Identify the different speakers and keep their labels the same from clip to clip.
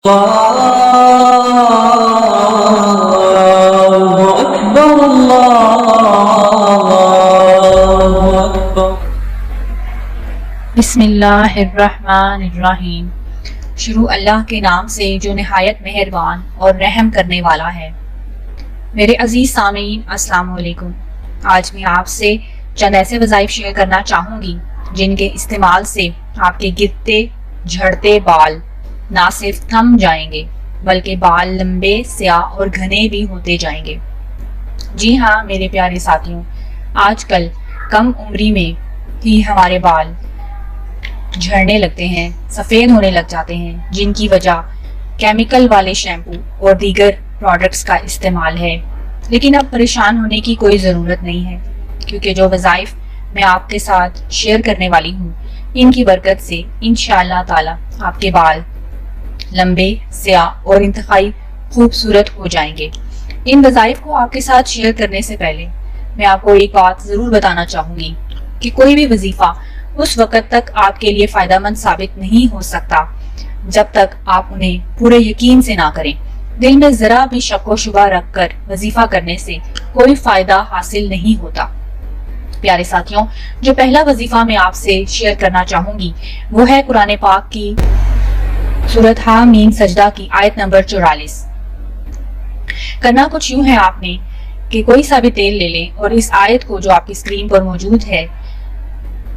Speaker 1: بسم اللہ الرحمن الرحیم۔ شروع اللہ کے نام سے جو نہایت مہربان اور رحم کرنے والا ہے۔ میرے عزیز سامعین، السلام علیکم۔ آج میں آپ سے چند ایسے وظائف شیئر کرنا چاہوں گی جن کے استعمال سے آپ کے گرتے جھڑتے بال نہ صرف تھم جائیں گے بلکہ بال لمبے، سیاہ اور گھنے بھی ہوتے جائیں گے۔ جی ہاں میرے پیارے ساتھیوں، آج کل کم عمری میں ہی ہمارے بال جھڑنے لگتے ہیں، سفید ہونے لگ جاتے ہیں، جن کی وجہ کیمیکل والے شیمپو اور دیگر پروڈکٹس کا استعمال ہے۔ لیکن اب پریشان ہونے کی کوئی ضرورت نہیں ہے، کیونکہ جو وظائف میں آپ کے ساتھ شیئر کرنے والی ہوں ان کی برکت سے انشاءاللہ تعالی آپ کے بال لمبے، سیاہ اور انتہائی خوبصورت ہو جائیں گے۔ ان وظائف کو آپ کے ساتھ شیئر کرنے سے پہلے میں آپ کو ایک بات ضرور بتانا چاہوں گی کہ کوئی بھی وظیفہ اس وقت تک آپ کے لیے فائدہ مند ثابت نہیں ہو سکتا جب تک آپ انہیں پورے یقین سے نہ کریں۔ دل میں ذرا بھی شک و شبہ رکھ کر وظیفہ کرنے سے کوئی فائدہ حاصل نہیں ہوتا۔ پیارے ساتھیوں، جو پہلا وظیفہ میں آپ سے شیئر کرنا چاہوں گی وہ ہے قرآن پاک کی سورۃ حامیم سجدہ کی آیت نمبر 44۔ کرنا کچھ یوں ہے آپ نے کہ کوئی سا بھی تیل لے لیں اور اس آیت کو جو آپ کی اسکرین پر موجود ہے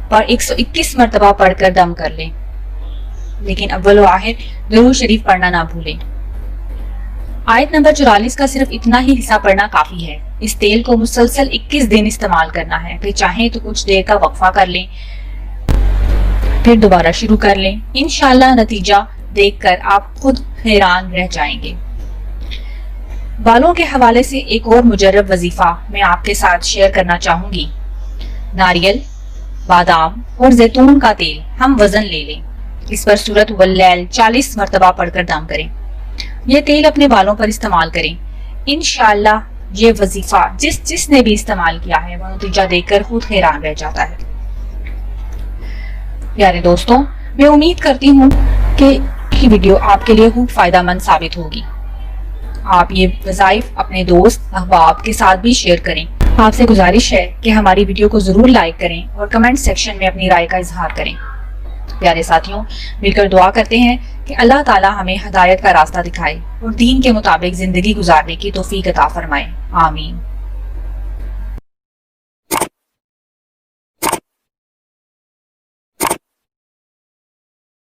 Speaker 1: پر 121 مرتبہ پڑھ کر دم کر لیں، لیکن اول و آخر درود شریف پڑھنا نہ بھولیں۔ آیت نمبر 44 کا صرف اتنا ہی حصہ پڑھنا کافی ہے۔ اس تیل کو مسلسل 21 دن استعمال کرنا ہے، پھر چاہیں تو کچھ دیر کا وقفہ کر لیں، پھر دوبارہ شروع کر لیں۔ انشاءاللہ نتیجہ دیکھ کر آپ خود حیران رہ جائیں گے۔ بالوں کے حوالے سے ایک اور مجرب وظیفہ میں آپ کے ساتھ شیئر کرنا چاہوں گی۔ ناریل، بادام اور زیتون کا تیل ہم وزن لے لیں، اس پر سورۃ واللیل 40 مرتبہ پڑھ کر دم کریں۔ یہ تیل اپنے بالوں پر استعمال کریں۔ انشاءاللہ یہ وظیفہ جس نے بھی استعمال کیا ہے وہ نتیجہ دیکھ کر خود حیران رہ جاتا ہے۔ پیارے دوستوں، میں امید کرتی ہوں کہ یہ ویڈیو آپ کے لیے خوب فائدہ مند ثابت ہوگی۔ آپ یہ وظائف اپنے دوست احباب کے ساتھ بھی شیئر کریں۔ آپ سے گزارش ہے کہ ہماری ویڈیو کو ضرور لائک کریں اور کمنٹ سیکشن میں اپنی رائے کا اظہار کریں۔ پیارے ساتھیوں، مل کر دعا کرتے ہیں کہ اللہ تعالی ہمیں ہدایت کا راستہ دکھائے اور دین کے مطابق زندگی گزارنے کی توفیق عطا فرمائے۔ آمین۔